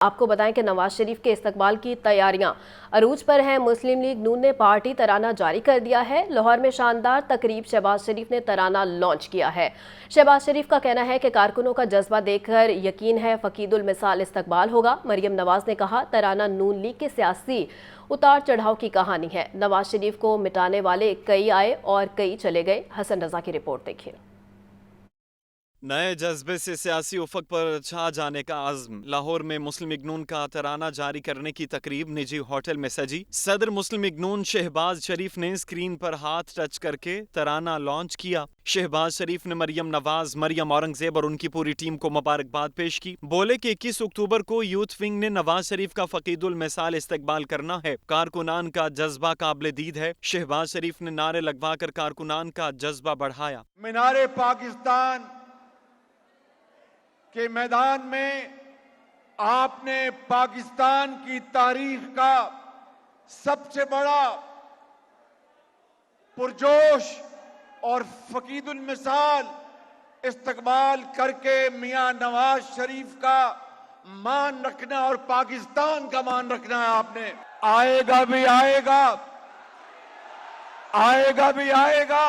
آپ کو بتائیں کہ نواز شریف کے استقبال کی تیاریاں عروج پر ہیں۔ مسلم لیگ نون نے پارٹی ترانہ جاری کر دیا ہے۔ لاہور میں شاندار تقریب شہباز شریف نے ترانہ لانچ کیا ہے۔ شہباز شریف کا کہنا ہے کہ کارکنوں کا جذبہ دیکھ کر یقین ہے فقید المثال استقبال ہوگا۔ مریم نواز نے کہا ترانہ نون لیگ کے سیاسی اتار چڑھاؤ کی کہانی ہے۔ نواز شریف کو مٹانے والے کئی آئے اور کئی چلے گئے۔ حسن رضا کی رپورٹ دیکھیے۔ نئے جذبے سے سیاسی افق پر چھا جانے کا عزم۔ لاہور میں مسلم لیگ نون کا ترانہ جاری کرنے کی تقریب نجی ہوٹل میں سجی۔ صدر مسلم لیگ نون شہباز شریف نے اسکرین پر ہاتھ ٹچ کر کے ترانہ لانچ کیا۔ شہباز شریف نے مریم نواز، مریم اورنگزیب اور ان کی پوری ٹیم کو مبارکباد پیش کی۔ بولے کہ 21 اکتوبر کو یوتھ ونگ نے نواز شریف کا فقید المثال استقبال کرنا ہے۔ کارکنان کا جذبہ قابل دید ہے۔ شہباز شریف نے نعرے لگوا کر کارکنان کا جذبہ بڑھایا۔ مینار پاکستان کے میدان میں آپ نے پاکستان کی تاریخ کا سب سے بڑا پرجوش اور فقید المثال استقبال کر کے میاں نواز شریف کا مان رکھنا اور پاکستان کا مان رکھنا ہے۔ آپ نے آئے گا بھی آئے گا، آئے گا بھی آئے گا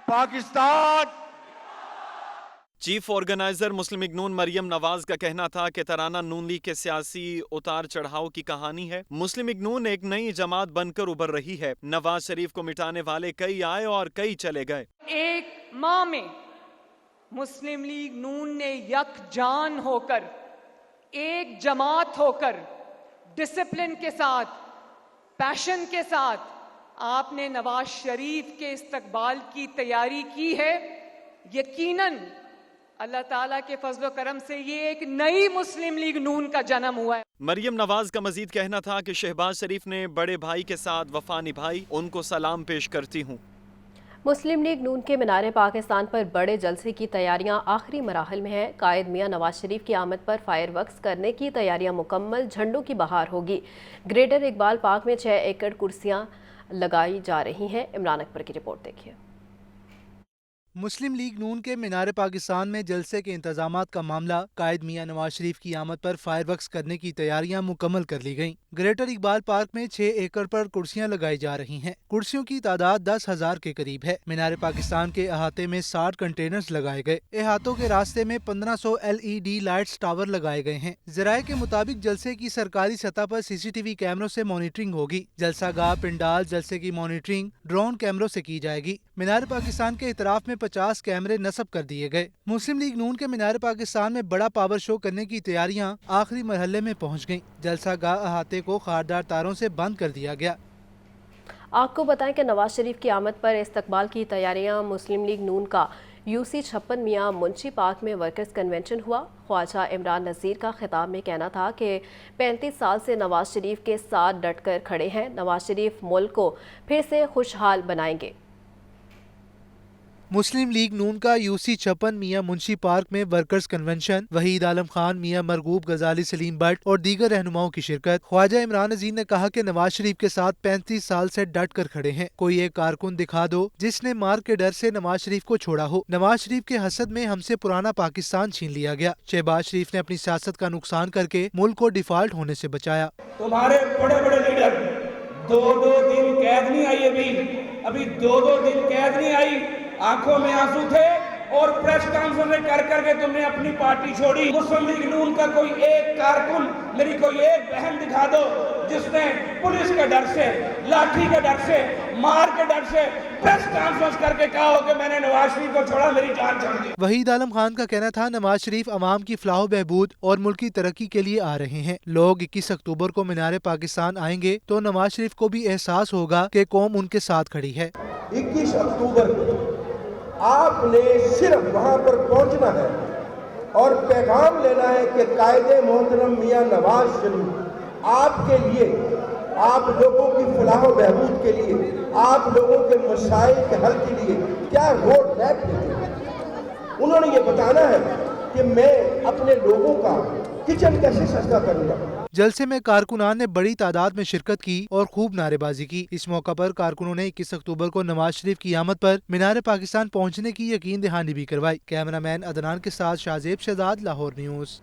پاکستان۔ چیف آرگنائزر مسلم لیگ نون مریم نواز کا کہنا تھا کہ ترانہ نون لیگ کے سیاسی اتار چڑھاؤ کی کہانی ہے۔ مسلم لیگ نون ایک نئی جماعت بن کر ابھر رہی ہے۔ نواز شریف کو مٹانے والے کئی آئے اور کئی چلے گئے۔ ایک ماہ میں مسلم لیگ نون نے یکجان ہو کر، ایک جماعت ہو کر، ڈسپلن کے ساتھ، پیشن کے ساتھ آپ نے نواز شریف کے استقبال کی تیاری کی ہے۔ یقیناً اللہ تعالیٰ کے فضل و کرم سے یہ ایک نئی مسلم لیگ نون کا جنم ہوا ہے۔ مریم نواز کا مزید کہنا تھا کہ شہباز شریف نے بڑے بھائی کے ساتھ وفا نبھائی، ان کو سلام پیش کرتی ہوں۔ مسلم لیگ نون کے مینار پاکستان پر بڑے جلسے کی تیاریاں آخری مراحل میں ہیں۔ قائد میاں نواز شریف کی آمد پر فائر ورکس کرنے کی تیاریاں مکمل، جھنڈوں کی بہار ہوگی۔ گریٹر اقبال پارک میں 6 ایکڑ کرسیاں لگائی جا رہی ہیں۔ عمران اکبر کی رپورٹ دیکھیے۔ مسلم لیگ نون کے مینار پاکستان میں جلسے کے انتظامات کا معاملہ، قائد میاں نواز شریف کی آمد پر فائر ورکس کرنے کی تیاریاں مکمل کر لی گئیں۔ گریٹر اقبال پارک میں 6 ایکڑ پر کرسیاں لگائی جا رہی ہیں۔ کرسیوں کی تعداد 10,000 کے قریب ہے۔ مینار پاکستان کے احاطے میں 60 کنٹینرز لگائے گئے۔ احاطوں کے راستے میں 1500 LED لائٹس ٹاور لگائے گئے ہیں۔ ذرائع کے مطابق جلسے کی سرکاری سطح پر CCTV کیمروں سے مانیٹرنگ ہوگی۔ جلسہ گاہ، پنڈال، جلسے کی مانیٹرنگ ڈرون کیمروں سے کی جائے گی۔ مینار پاکستان کے اطراف میں 50 کیمرے نصب کر دیے گئے۔ مسلم لیگ نون کے مینار پاکستان میں بڑا پاور شو کرنے کی تیاریاں آخری مرحلے میں پہنچ گئیں۔ جلسہ گاہ احاطے کو خاردار تاروں سے بند کر دیا گیا۔ آپ کو بتائیں کہ نواز شریف کی آمد پر استقبال کی تیاریاں مسلم لیگ نون کا UC 56 میاں منشی پارک میں ورکرز کنونشن ہوا۔ خواجہ عمران نذیر کا خطاب میں کہنا تھا کہ 35 سال سے نواز شریف کے ساتھ ڈٹ کر کھڑے ہیں۔ نواز شریف ملک کو پھر سے خوشحال بنائیں گے۔ مسلم لیگ نون کا UC 56 میاں منشی پارک میں ورکرز کنونشن، وحید عالم خان، میاں مرغوب غزالی، سلیم بٹ اور دیگر رہنماؤں کی شرکت۔ خواجہ عمران نذیر نے کہا کہ نواز شریف کے ساتھ 35 سال سے ڈٹ کر کھڑے ہیں۔ کوئی ایک کارکن دکھا دو جس نے مار کے ڈر سے نواز شریف کو چھوڑا ہو۔ نواز شریف کے حسد میں ہم سے پرانا پاکستان چھین لیا گیا۔ شہباز شریف نے اپنی سیاست کا نقصان کر کے ملک کو ڈیفالٹ ہونے سے بچایا۔ تمہارے بڑے بڑے لیڈر 2 دن قید نہیں آئی، ابھی 2 دن قید نہیں آئی، آنکھوں میں آنسو تھے اور پریس کانفرنس کر کے تم نے اپنی پارٹی چھوڑی۔ مسلم لیگ نون کا کوئی ایک کارکن، میری کوئی ایک بہن دکھا دو جس نے پولیس کے ڈر سے، لاٹھی کے ڈر سے، مار کے ڈر سے پریس کانفرنس کر کے کہا ہو کہ میں نے نواز شریف کو چھوڑا، میری جان چھوڑ دی۔ وحید عالم خان کا کہنا تھا نواز شریف عوام کی فلاح و بہبود اور ملکی ترقی کے لیے آ رہے ہیں۔ لوگ 21 اکتوبر کو مینار پاکستان آئیں گے تو نواز شریف کو بھی احساس ہوگا کہ قوم ان کے ساتھ کھڑی ہے۔ 21 اکتوبر کو آپ نے صرف وہاں پر پہنچنا ہے اور پیغام لینا ہے کہ قائد محترم میاں نواز شریف آپ کے لیے، آپ لوگوں کی فلاح و بہبود کے لیے، آپ لوگوں کے مسائل کے حل کے لیے کیا روڈ میپ ہے۔ انہوں نے یہ بتانا ہے کہ میں اپنے لوگوں کا کچن کیسے سستا کروں گا۔ جلسے میں کارکنان نے بڑی تعداد میں شرکت کی اور خوب نعرے بازی کی۔ اس موقع پر کارکنوں نے 21 اکتوبر کو نواز شریف کی آمد پر مینار پاکستان پہنچنے کی یقین دہانی بھی کروائی۔ کیمرہ مین عدنان کے ساتھ شاہزیب شہزاد، لاہور نیوز۔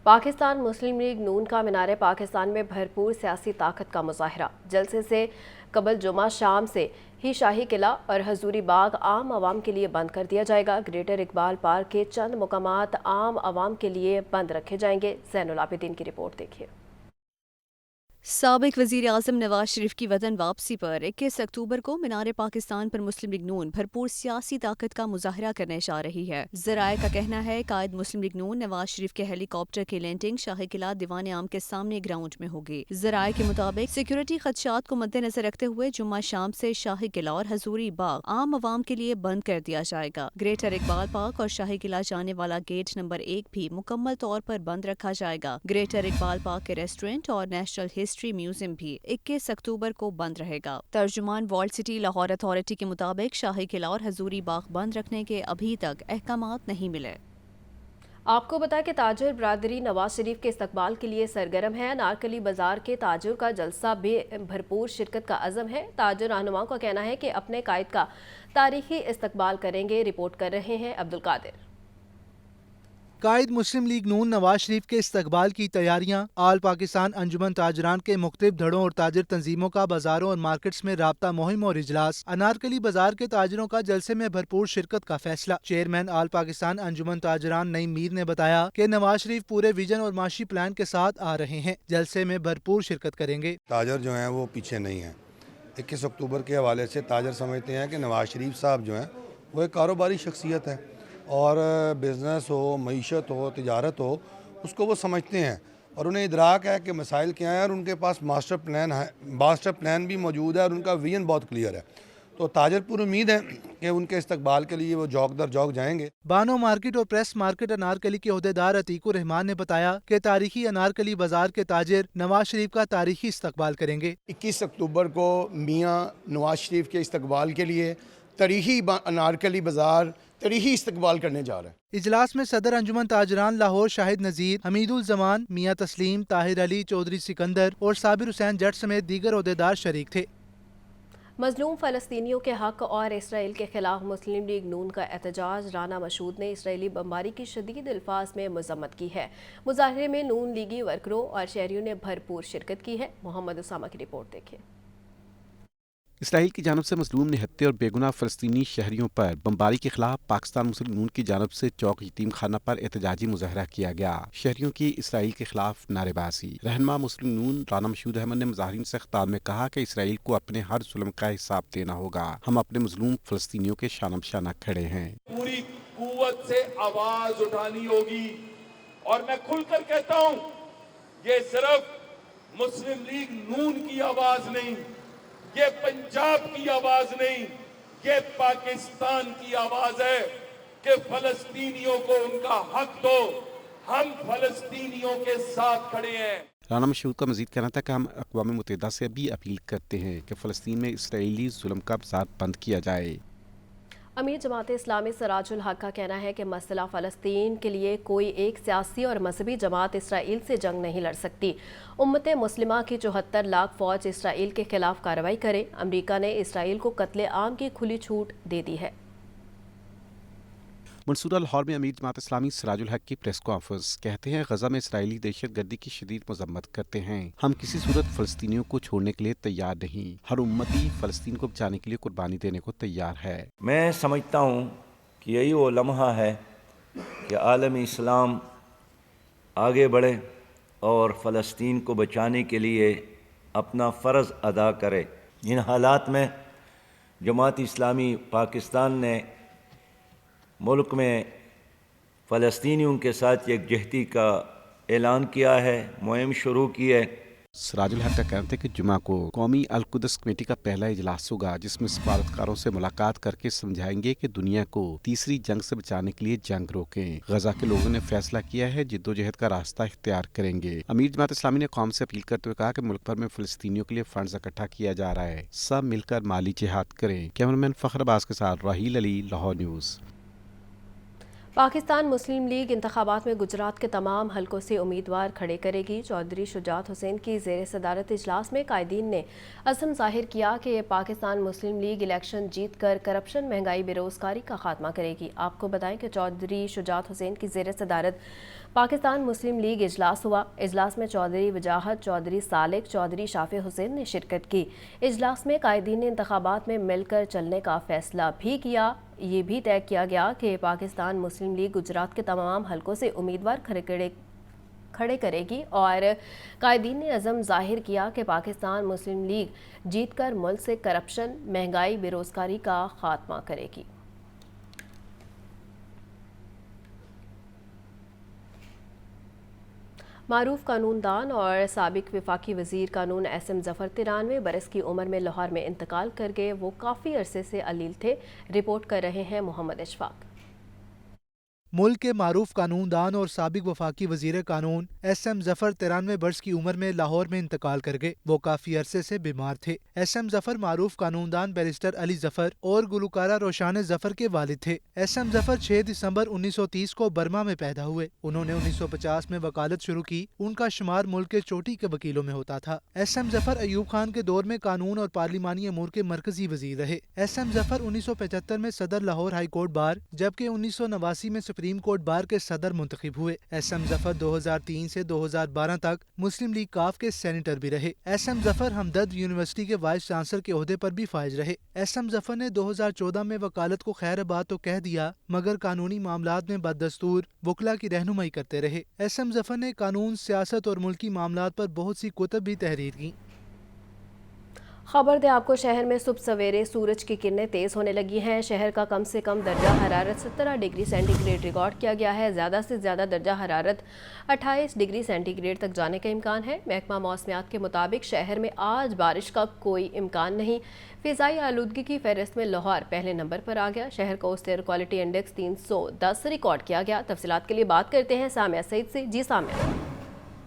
पाकिस्तान मुस्लिम लीग नून का मीनार पाकिस्तान में भरपूर सियासी ताकत का मुजाहरा। जलसे से कबल जुमा शाम से ही शाही किला और हजूरी बाग आम आवाम के लिए बंद कर दिया जाएगा। ग्रेटर इकबाल पार्क के चंद मुकामात आम आवाम के लिए बंद रखे जाएंगे। ज़ैनुल आबिदीन की रिपोर्ट देखिए। साबिक वज़ीर आज़म नवाज शरीफ की वतन वापसी पर 21 अक्टूबर को मीनार पाकिस्तान पर मुस्लिम लीग नून भरपूर सियासी ताकत का मुजाहरा करने जा रही है। ज़राए का कहना है कायद मुस्लिम लीग नून नवाज शरीफ के हेलीकॉप्टर की लैंडिंग शाही किला दीवान आम के सामने ग्राउंड में होगी। ज़राए के मुताबिक सिक्योरिटी खदशात को मद्देनजर रखते हुए जुम्मा शाम से शाही किला और हजूरी बाग आम आवाम के लिए बंद कर दिया जाएगा। ग्रेटर इकबाल पार्क और शाही किला जाने वाला गेट नंबर 1 भी मुकम्मल तौर पर बंद रखा जाएगा। ग्रेटर इकबाल पार्क के रेस्टोरेंट और नेशनल हिस्ट्री म्यूजियम भी 21 अक्टूबर को बंद रहेगा। तर्जुमान वॉल्ड सिटी लाहौर अथॉरिटी के मुताबिक शाही किला और हजूरी बाग बंद रखने के अभी तक अहकामात नहीं मिले। आपको बताया कि ताजर बरादरी नवाज शरीफ के इस्तकबाल के लिए सरगर्म है। अनारकली बाजार के ताजर का जलसा भी भरपूर शिरकत का अज़म है। ताजर रहनुमाओं का कहना है कि अपने कायद का तारीखी इस्तकबाल करेंगे। रिपोर्ट कर रहे हैं अब्दुल कादिर। कायद मुस्लिम लीग नून नवाज शरीफ के इस्तकबाल की तैयारियां। आल पाकिस्तान अंजुमन ताजरान के मुख्तलिफ धड़ों और ताजर तंजीमों का बाजारों और मार्केट्स में राब्ता मुहिम और इजलास। अनारकली बाजार के ताजरों का जलसे में भरपूर शिरकत का फैसला। चेयरमैन आल पाकिस्तान अंजुमन ताजरान नईम मीर ने बताया कि नवाज शरीफ पूरे विजन और माशी प्लान के साथ आ रहे हैं। जलसे में भरपूर शिरकत करेंगे। ताजर जो हैं वो पीछे नहीं हैं। 21 अक्टूबर के हवाले से ताजर समझते हैं कि नवाज शरीफ साहब जो हैं वो एक कारोबारी शख्सियत है और बिज़नेस हो, मईशत हो, तिजारत हो, उसको वो समझते हैं और उन्हें इदराक है कि मसाइल क्या हैं और उनके पास मास्टर प्लान भी मौजूद है और उनका विजन बहुत क्लियर है। तो ताजर पूरी उम्मीद है कि उनके इस्तकबाल के लिए वो जौक दर जौक जाएंगे। बानो मार्केट और प्रेस मार्केट अनारकली के अहदेदार अतीकुर रहमान ने बताया कि तारीखी अनारकली बाजार के ताजिर नवाज शरीफ का तारीखी इस्तकबाल करेंगे। 21 अक्टूबर को मियाँ नवाज शरीफ के इस्तकबाल के लिए तारीखी अनारकली बाजार तारीखी इस्तकबाल करने जा रहे हैं। इजलास में सदर अंजुमन ताजरान लाहौर शाहिद नज़ीर, हमीदुल जमान, मियाँ तस्लीम, ताहिर अली, चौधरी सिकंदर और साबिर हुसैन जट समेत दीगर अहदेदार शरीक थे। मजलूम फ़लस्तीनियों के हक और इसराइल के खिलाफ मुस्लिम लीग नून का एहतजाज। राना मशहूद ने इसराइली बमबारी की शदीद अल्फाज में मजम्मत की है। मुजाहरे में नून लीगी वर्करों और शहरियों ने भरपूर शिरकत की है। मोहम्मद उसामा की रिपोर्ट देखिए। इसराइल की जानब से मजलूम निहत्ते और बेगुनाह फ़लस्तीनी शहरियों पर बमबारी के खिलाफ पाकिस्तान मुस्लिम नून की जानब से चौक यतीम खाना पर एहतजाजी मुजाहरा किया गया। शहरियों की इसराइल के खिलाफ नारेबाजी। रहनुमा मुस्लिम नून राना मशहूद अहमद ने मुजाहिरीन से खिताब में कहा कि इसराइल को अपने हर जुल्म का हिसाब देना होगा। हम अपने मजलूम फ़लस्तीनियों के शानम शाना खड़े हैं। पूरी कुव्वत से आवाज उठानी होगी और मैं खुलकर कहता हूँ ये सिर्फ मुस्लिम लीग नून की आवाज नहीं, ये पंजाब की आवाज नहीं, ये पाकिस्तान की आवाज है कि फलस्तीनियों को उनका हक दो। हम फलस्तीनियों के साथ खड़े हैं। राना मशहूद का मजीद कहना था कि हम अक़वाम मुत्तहिदा से भी अपील करते हैं कि फ़लस्तीन में इसराइली जुल्म का बाजार बंद किया जाए। अमीर जमात इस्लामी सराजुल हक का कहना है कि मसला फ़लस्तीन के लिए कोई एक सियासी और मजहबी जमात इसराइल से जंग नहीं लड़ सकती। उम्मत मुस्लिमा की 74 लाख फ़ौज इसराइल के खिलाफ कार्रवाई करे। अमरीका ने इसराइल को कत्ले आम की खुली छूट दे दी है। मंसूरा लाहौर में अमीर जमात इस्लामी सराजुल हक की प्रेस कॉन्फ्रेंस। कहते हैं गजा में इसराइली दहशत गर्दी की शदीद मजम्मत करते हैं। हम किसी सूरत फ़लस्तीनियों को छोड़ने के लिए तैयार नहीं। हर उम्मती फ़लस्तीन को बचाने के लिए कुर्बानी देने को तैयार है। मैं समझता हूँ कि यही वो लम्हा है कि आलमी इस्लाम आगे बढ़े और फ़लस्तीन को बचाने के लिए अपना फ़र्ज़ अदा करे। इन हालात में जमात इस्लामी पाकिस्तान ने मुल्क में फ़लस्तीनियों के साथ यकजहती का ऐलान किया है, मुहिम शुरू की है। सराजुल हक का कहना है कि जुमा को कौमी अल-कुद्स कमेटी का पहला इजलास होगा जिसमें सफारतकारों से मुलाकात करके समझाएंगे कि दुनिया को तीसरी जंग से बचाने के लिए जंग रोकें। गजा के लोगों ने फैसला किया है जिद्दोजहद का रास्ता इख्तियार करेंगे। अमीर जमात इस्लामी ने कौम से अपील करते हुए कहा कि मुल्क भर में फ़लस्तीनियों के लिए फंड्स इकट्ठा किया जा रहा है, सब मिलकर माली जिहाद करें। कैमरामैन फ़खर अब्बास के साथ राहील अली, लाहौर न्यूज़। पाकिस्तान मुस्लिम लीग इंतखाबात में गुजरात के तमाम हलकों से उम्मीदवार खड़े करेगी। चौधरी शुजात हुसैन की ज़ेर सदारत इजलास में कायदीन ने अज़म ज़ाहिर किया कि पाकिस्तान मुस्लिम लीग इलेक्शन जीत कर करप्शन, महंगाई, बेरोज़गारी का खात्मा करेगी। आपको बताएं कि चौधरी शुजात हुसैन की ज़ेर सदारत पाकिस्तान मुस्लिम लीग इजलास हुआ। इजलास में चौधरी वजाहत, चौधरी सालिक, चौधरी शाफी हुसैन ने शिरकत की। इजलास में कायदीन ने इंतखाबात में मिलकर चलने का फैसला भी किया। ये भी तय किया गया कि पाकिस्तान मुस्लिम लीग गुजरात के तमाम हलकों से उम्मीदवार खड़े करेगी और कायदीन ने अज़म ज़ाहिर किया कि पाकिस्तान मुस्लिम लीग जीत कर मुल्क से करप्शन, महंगाई, बेरोज़गारी का खात्मा करेगी। मारूफ कानूनदान और साबिक वफाकी वज़ीर कानून SM ज़फ़र 93 बरस की उम्र में लाहौर में इंतकाल कर गए। वो काफ़ी अरसे से अलील थे। रिपोर्ट कर रहे हैं मोहम्मद इशफाक। मुल्क के मारूफ कानूनदान और साबिक वफाकी वजीर कानून SM ज़फ़र 93 वर्ष की उम्र में लाहौर में इंतकाल कर गए। वो काफी अरसे से बीमार थे। SM ज़फ़र मारूफ कानूनदान बैरिस्टर अली ज़फ़र और गुलकारा रोशान ज़फ़र के वालिद थे। SM ज़फ़र 6 दिसंबर 1930 को बर्मा में पैदा हुए। उन्होंने 1950 में वकालत शुरू की। उनका शुमार मुल्क के चोटी के वकीलों में होता था। SM ज़फ़र अयूब खान के दौर में कानून और पार्लिमानी अमूर के मरकजी वजीर रहे। SM ज़फ़र 1975 में सदर लाहौर हाई कोर्ट बार जबकि 1989 में सुप्रीम कोर्ट बार के सदर मुंतखब हुए। SM ज़फ़र 2003 से 2012 तक मुस्लिम लीग काफ के सेनेटर भी रहे। SM ज़फ़र हमदर्द यूनिवर्सिटी के वाइस चांसलर के ओहदे पर भी फाइज रहे। SM ज़फ़र ने 2014 में वकालत को खैरबाद तो कह दिया मगर कानूनी मामलात में बददस्तूर वकला की रहनुमाई करते रहे। SM ज़फ़र ने कानून, सियासत और मुल्की मामलात पर बहुत सी कुतब भी तहरीर की। खबर दें आपको, शहर में सुबह सवेरे सूरज की किरणें तेज़ होने लगी हैं। शहर का कम से कम दर्जा हरारत 17 डिग्री सेंटीग्रेड रिकॉर्ड किया गया है। ज़्यादा से ज़्यादा दर्जा हरारत 28 डिग्री सेंटीग्रेड तक जाने का इम्कान है। महकमा मौसमियात के मुताबिक शहर में आज बारिश का कोई इम्कान नहीं। फ़िज़ाई आलूदगी की फहरिस्त में लाहौर पहले नंबर पर आ गया। शहर का औसत एयर क्वालिटी इंडेक्स 310 रिकॉर्ड किया गया। तफसीलात के लिए बात करते हैं सामिया सईद से। जी सामिया।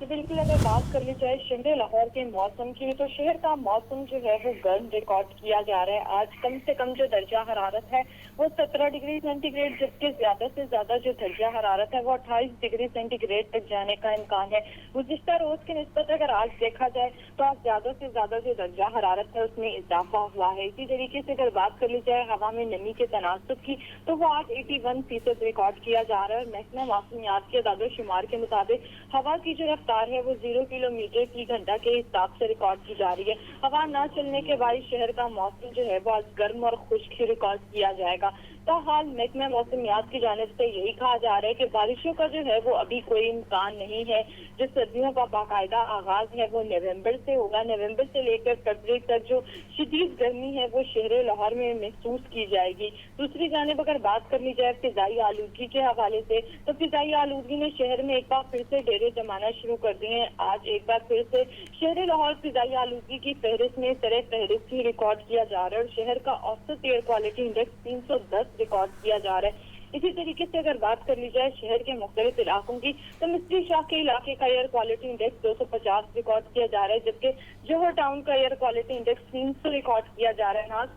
बिल्कुल, अगर बात कर ली जाए शहर लाहौर के मौसम की तो शहर का मौसम जो है वो गर्म रिकॉर्ड किया जा रहा है। आज कम से कम जो दर्जा हरारत है वो 17 डिग्री सेंटीग्रेड जबकि ज्यादा से ज्यादा जो दर्जा हरारत है वो 28 डिग्री सेंटीग्रेड तक जाने का इम्कान है। गुज़िश्ता रोज की निस्बत अगर आज देखा जाए तो आज ज्यादा से ज्यादा जो दर्जा हरारत है उसमें इजाफा हुआ है। इसी तरीके से अगर बात कर ली जाए हवा में नमी के तनासुब की तो वो आज 81% रिकॉर्ड किया जा रहा है। महकमा मौसमियात के दादोशुमार के मुताबिक हवा की जो रफ्तार है वो 0 किलोमीटर फी घंटा के हिसाब से रिकॉर्ड की जा रही है। हवा न चलने के बाद शहर का मौसम जो है वो आज गर्म और खुश्क रिकॉर्ड किया जाएगा। ताहाल महकमा मौसमियात की जानिब से यही कहा जा रहा है कि बारिशों का जो है वो अभी कोई इम्कान नहीं है। जो सर्दियों का बाकायदा आगाज है वो नवंबर से होगा। नवंबर से लेकर फरवरी तक जो शदीद गर्मी है वो शहर लाहौर में महसूस की जाएगी। दूसरी जानिब अगर बात कर ली जाए फिजाई आलूदगी के हवाले से तो फिजाई आलूदगी ने शहर में एक बार फिर से डेरे जमाना शुरू कर दिए हैं। आज एक बार फिर से शहर लाहौर फिजाई आलूदगी की फहरिस्त में सरे फहरिस्त ही रिकॉर्ड किया जा रहा है और शहर का औसत एयर क्वालिटी इंडेक्स 310 रिकॉर्ड किया जा रहा है। इसी तरीके से अगर बात कर ली जाए शहर के मुख्तलिफ इलाकों की तो मिस्त्री शाह के इलाके का एयर क्वालिटी इंडेक्स 250 रिकॉर्ड किया जा रहा है जबकि जोहर टाउन का एयर क्वालिटी इंडेक्स 300 रिकॉर्ड किया जा रहा है। ना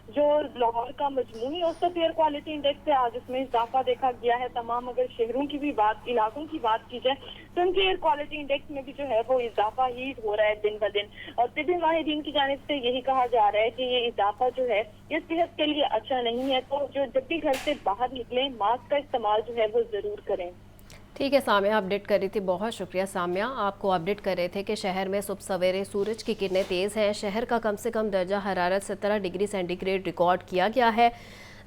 जो लाहौर का मजमूनी औसत एयर क्वालिटी इंडेक्स है आज उसमें इजाफा देखा गया है। तमाम अगर शहरों की भी बात, इलाकों की बात की जाए तो उनके एयर क्वालिटी इंडेक्स में भी जो है वो इजाफा ही हो रहा है दिन ब दिन। और तिबी माहिरीन की जानिब से यही कहा जा रहा है कि ये इजाफा जो है ये सेहत के लिए अच्छा नहीं है। तो जो जब भी घर से बाहर निकलें मास्क का इस्तेमाल जो है वो जरूर करें। ठीक है सामिया, अपडेट कर रही थी। बहुत शुक्रिया सामिया। आपको अपडेट कर रहे थे कि शहर में सुबह सवेरे सूरज की किरणें तेज़ हैं। शहर का कम से कम दर्जा हरारत 17 डिग्री सेंटीग्रेड रिकॉर्ड किया गया है।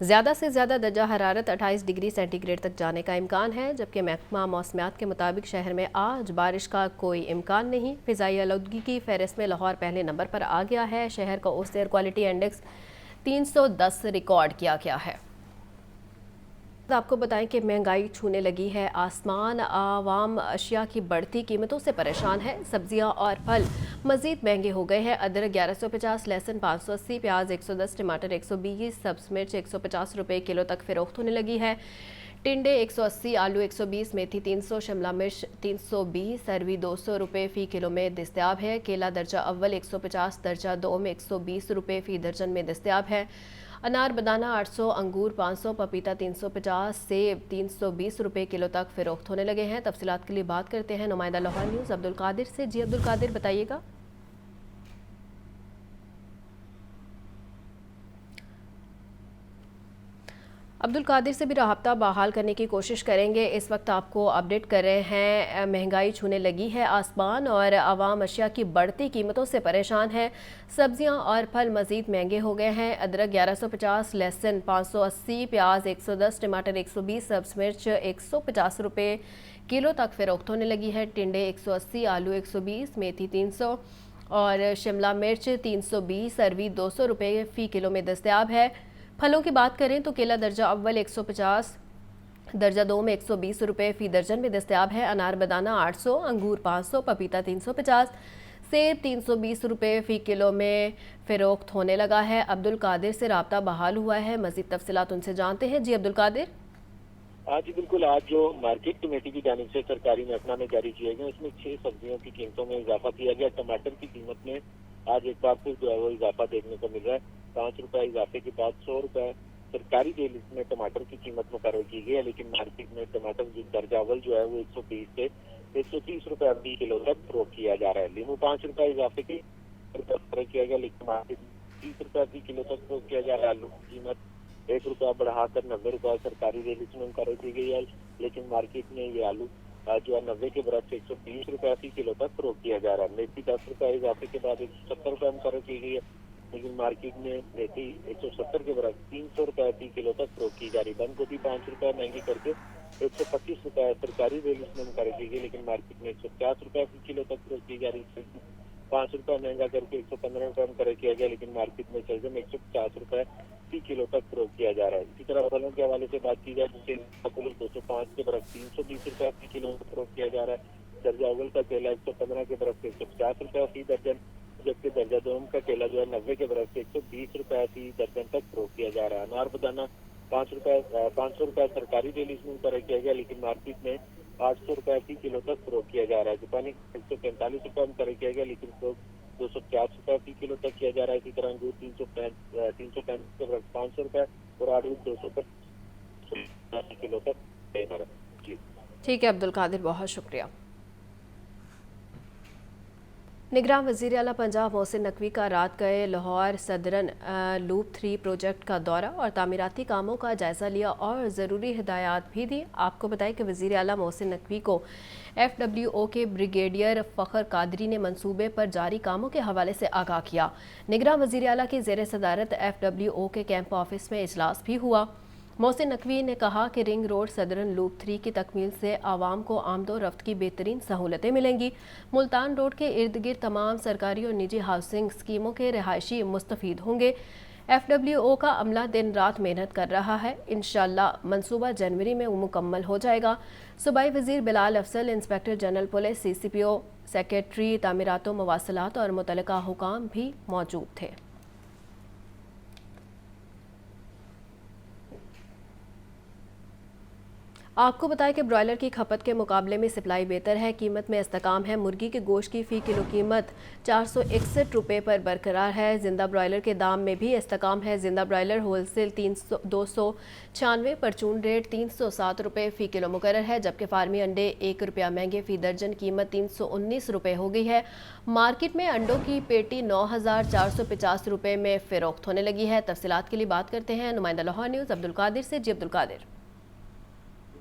ज़्यादा से ज़्यादा दर्जा हरारत 28 डिग्री सेंटीग्रेड तक जाने का इम्कान है जबकि महकमा मौसमियात के मुताबिक शहर में आज बारिश का कोई इम्कान नहीं। फ़िज़ाई आलूदगी की फहरिस्त में लाहौर पहले नंबर पर आ गया है। शहर का औसत एयर क्वालिटी इंडेक्स 310 रिकॉर्ड किया गया है। आपको बताएं कि महंगाई छूने लगी है आसमान। आवाम अशिया की बढ़ती कीमतों से परेशान है। सब्जियां और फल मज़ीद महंगे हो गए हैं। अदरक 1150, लहसुन 580, प्याज 110, टमाटर 120, सब्ज़ मिर्च 150 रुपये किलो तक फ़रोख्त होने लगी है। टिंडे 180, आलू 120, मेथी 300, शिमला मिर्च 320, अरवी 200 रुपये फ़ी किलो में दस्तयाब है। केला दर्जा अव्वल 150, दर्जा दो में 120 रुपये फ़ी दर्जन में दस्तयाब है। अनार बनाना 800, अंगूर 500, पपीता 350, सेब 320 रुपये किलो तक फ़रोख्त होने लगे हैं। तफसीलात के लिए बात करते हैं नुमाइंदा लाहौर न्यूज़ अब्दुल कादिर से। जी अब्दुल कादिर, बताइएगा। عبد القادر سے بھی رابطہ بحال کرنے کی کوشش کریں گے۔ اس وقت آپ کو اپڈیٹ کر رہے ہیں، مہنگائی چھونے لگی ہے آسمان اور عوام اشیاء کی بڑھتی قیمتوں سے پریشان ہے۔ سبزیاں اور پھل مزید مہنگے ہو گئے ہیں۔ ادرک 1150، لہسن 580، پیاز 110، ٹماٹر 120، سبز مرچ 150 روپے کلو تک فروخت ہونے لگی ہے۔ ٹنڈے 180، آلو 120، میتھی 300 اور شملہ مرچ 320، اروی 200 روپے فی کلو میں دستیاب ہے۔ پھلوں کی بات کریں تو کیلا درجہ اول 150، درجہ دوم 120 روپے فی درجن میں دستیاب ہے۔ انار بدانہ 800، انگور 500، پپیتا 350، سیب 320 روپے فی کلو میں فروخت ہونے لگا ہے۔ عبد القادر سے رابطہ بحال ہوا ہے، مزید تفصیلات ان سے جانتے ہیں۔ جی عبد القادر۔ جی بالکل، آج جو مارکیٹ کمیٹی کی جانب سے سرکاری محکمہ میں جاری کیا گیا اس میں 6 سبزیوں کی قیمتوں میں اضافہ کیا گیا۔ ٹماٹر کی قیمت میں آج ایک بار پھر جو ہے وہ اضافہ دیکھنے کو مل رہا ہے۔ 5 روپے اضافے کے بعد 100 روپے سرکاری ریٹ لسٹ میں ٹماٹر کی قیمت مقرر کی گئی ہے، لیکن مارکیٹ میں ٹماٹر جو درجہ اول جو ہے وہ 120 سے 130 روپے فی کلو تک فروخت کیا جا رہا ہے۔ لیمو 5 روپے اضافے کے مقرر کیا گیا، لیکن مارکیٹ میں 30 روپے فی کلو تک فروخت کیا جا رہا ہے۔ آلو کی قیمت 1 روپیہ بڑھا کر 90 روپے سرکاری ریٹ لسٹ میں مقرر کی گئی ہے، لیکن مارکیٹ میں یہ آلو جو ہے 90 کے برعکس 120 روپے فی کلو تک فروخت کیا جا رہا ہے۔ میتھی 10 روپے اضافے کے بعد 170 روپے مقرر کی گئی ہے، لیکن مارکیٹ میں میتھی 170 کے برعکس 300 روپے فی کلو تک فروخت کی جا رہی ہے۔ بند گوبھی 5 روپے مہنگی کر کے 125 روپے سرکاری ریٹ لسٹ میں مقرر کی گئی، لیکن مارکیٹ میں 150 روپے فی کلو تک فروخت کی جا رہی ہے۔ 5 روپے مہنگا کر کے 115 روپے مقرر کیا گیا، لیکن مارکیٹ میں شلجم 150 روپے فی کلو تک فروخت کیا جا رہا ہے۔ اسی طرح پھلوں کے حوالے سے بات کی جائے جسے 205 کے برعکس 320 روپے فی کلو فروخت کیا جا رہا ہے۔ درجہ اول کا کیلا 115 کے برعکس 150 روپے فی درجن، جبکہ درجہ دوم کا کیلا جو ہے 90 کے برعکس 120 روپے فی درجن تک فروخت کیا جا رہا ہے۔ انار بدانہ 500 روپے سرکاری ریٹ لسٹ میں مقرر کیا گیا، لیکن مارکیٹ میں 800 روپے فی کلو تک فروخت کیا جا رہا ہے۔ جاپانی 145 روپے مقرر کیا گیا، لیکن فروخت 250 روپے فی کلو تک کیا جا رہا ہے۔ اسی طرح انگور 335 کے برعکس 500 روپے اور آڑو 200 فی کلو تک دے رہا ہے۔ جی ٹھیک ہے عبد القادر، بہت شکریہ۔ نگراں وزیر اعلیٰ پنجاب محسن نقوی کا رات گئے لاہور صدرن لوپ 3 پروجیکٹ کا دورہ اور تعمیراتی کاموں کا جائزہ لیا اور ضروری ہدایات بھی دی۔ آپ کو بتائیں کہ وزیر اعلیٰ محسن نقوی کو FWO کے بریگیڈیئر فخر قادری نے منصوبے پر جاری کاموں کے حوالے سے آگاہ کیا۔ نگراں وزیر اعلیٰ کی زیر صدارت FWO کے کیمپ آفس میں اجلاس بھی ہوا۔ محسن نقوی نے کہا کہ رنگ روڈ صدرن لوپ 3 کی تکمیل سے عوام کو آمد و رفت کی بہترین سہولتیں ملیں گی۔ ملتان روڈ کے ارد گرد تمام سرکاری اور نجی ہاؤسنگ اسکیموں کے رہائشی مستفید ہوں گے۔ FWO کا عملہ دن رات محنت کر رہا ہے، انشاءاللہ منصوبہ جنوری میں مکمل ہو جائے گا۔ صوبائی وزیر Bilal Afzal, inspector general police CCPO، secretary تعمیرات و مواصلات اور متعلقہ حکام بھی موجود تھے۔ آپ کو بتائیں کہ برائلر کی کھپت کے مقابلے میں سپلائی بہتر ہے، قیمت میں استحکام ہے۔ مرغی کے گوشت کی فی کلو قیمت 461 روپے پر برقرار ہے۔ زندہ برائلر کے دام میں بھی استحکام ہے۔ زندہ برائلر ہول سیل 296، پرچون ریٹ 307 روپے فی کلو مقرر ہے، جبکہ فارمی انڈے 1 روپیہ مہنگے فی درجن، قیمت 319 روپے ہو گئی ہے۔ مارکیٹ میں انڈوں کی پیٹی 9450 روپے میں فروخت ہونے لگی ہے۔ تفصیلات کے لیے بات کرتے ہیں نمائندہ لاہور نیوز عبد القادر سے۔ جی عبد القادر۔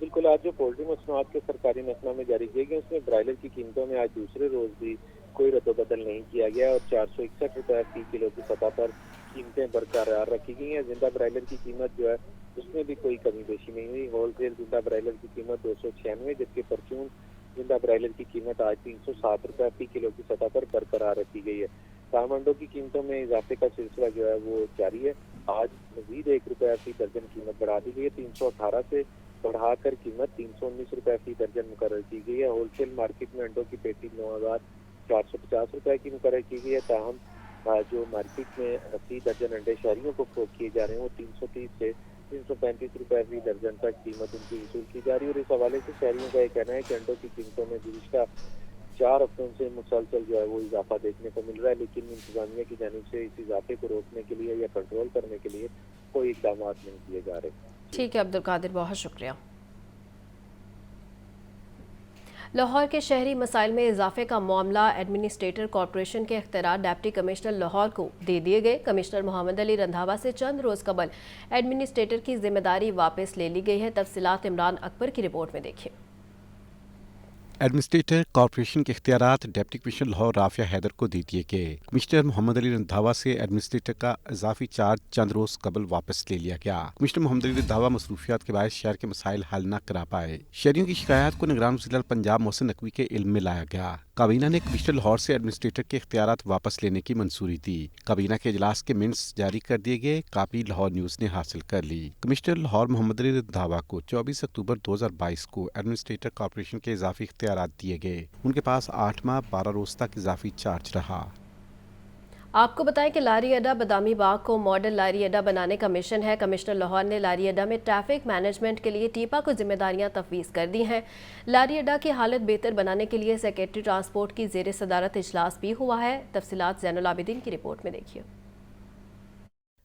بالکل، آج جو پولٹری مصنوعات کے سرکاری محکمہ میں جاری کیے گئے اس میں برائلر کی قیمتوں میں آج دوسرے روز بھی کوئی رد و بدل نہیں کیا گیا اور 461 روپے فی کلو کی سطح پر قیمتیں برقرار رکھی گئی ہیں۔ زندہ برائلر کی قیمت جو ہے اس میں بھی کوئی کمی بیشی نہیں ہوئی۔ ہول سیل زندہ برائلر کی قیمت 296، جبکہ پرچون زندہ برائلر کی قیمت آج 307 روپے فی کلو کی سطح پر برقرار رکھی گئی ہے۔ فارم انڈوں کی قیمتوں میں اضافے کا سلسلہ جو ہے وہ جاری ہے۔ آج مزید 1 روپے فی درجن قیمت بڑھا دی گئی ہے، 318 سے بڑھا کر قیمت 319 روپے فی درجن مقرر کی گئی ہے۔ ہول سیل مارکیٹ میں انڈوں کی پیٹی 9450 روپے کی مقرر کی گئی ہے، تاہم جو مارکیٹ میں فی درجن انڈے شہریوں کو فروخت کیے جا رہے ہیں وہ 330 سے 335 روپے فی درجن تک قیمت ان کی وصول کی جا رہی ہے۔ اور اس حوالے سے شہریوں کا یہ کہنا ہے کہ انڈوں کی قیمتوں میں گزشتہ 4 ہفتوں سے مسلسل جو ہے وہ اضافہ دیکھنے کو مل رہا ہے، لیکن انتظامیہ کی جانب سے اس اضافے کو روکنے کے لیے یا کنٹرول کرنے کے لیے کوئی اقدامات نہیں کیے جا رہے۔ ٹھیک ہے عبد القادر، بہت شکریہ۔ लाहौर के शहरी मसाइल में इजाफे का मामला एडमिनिस्ट्रेटर कॉरपोरेशन के इख्तियार डिप्टी कमिश्नर लाहौर को दे दिए गए। कमिश्नर मोहम्मद अली रंधावा से चंद रोज कबल एडमिनिस्ट्रेटर की जिम्मेदारी वापस ले ली गई है। तफसीलात इमरान अकबर की रिपोर्ट में देखिए। एडमिनिस्ट्रेटर कॉरपोरेशन के इख्तियारात डिप्टी कमिश्नर लाहौर राफिया हैदर को दे दिए गए। कमिश्नर मोहम्मद अली रंधावा से एडमिनिस्ट्रेटर का इजाफी चार्ज चंद रोज कबल वापस ले लिया गया। कमिश्नर मोहम्मद अली रंधावा मसरूफियात के बायस शहर के मसाइल हल न करा पाए। शहरियों की शिकायत को निगरान वज़ीर पंजाब मोहसिन नकवी के इल्म में लाया गया। काबीना ने कमिश्नर लाहौर से एडमिनिस्ट्रेटर के इख्तियारात वापस लेने की मंजूरी दी। काबीना के इजलास के मिनट्स जारी कर दिए गए। कापी लाहौर न्यूज़ ने हासिल कर ली। कमिश्नर लाहौर मोहम्मद अली रंधावा को 24 अक्टूबर 2022 को एडमिनिस्ट्रेटर कॉरपोरेशन के इजाफी इख्तियारात दिए गए। उनके पास 8 माह 12 रोज तक इजाफी चार्ज रहा। आपको बताएं कि लारी अड्डा बदामी बाग को मॉडल लारी अड्डा बनाने का मिशन है। कमिश्नर लाहौर ने लारी अड्डा में ट्रैफिक मैनेजमेंट के लिए टीपा को जिम्मेदारियां तफवीज़ कर दी हैं। लारी अड्डा की हालत बेहतर बनाने के लिए सेक्रेटरी ट्रांसपोर्ट की ज़ेर सदारत इजलास भी हुआ है। तफसीलात ज़ैनुल आबिदीन की रिपोर्ट में देखिए।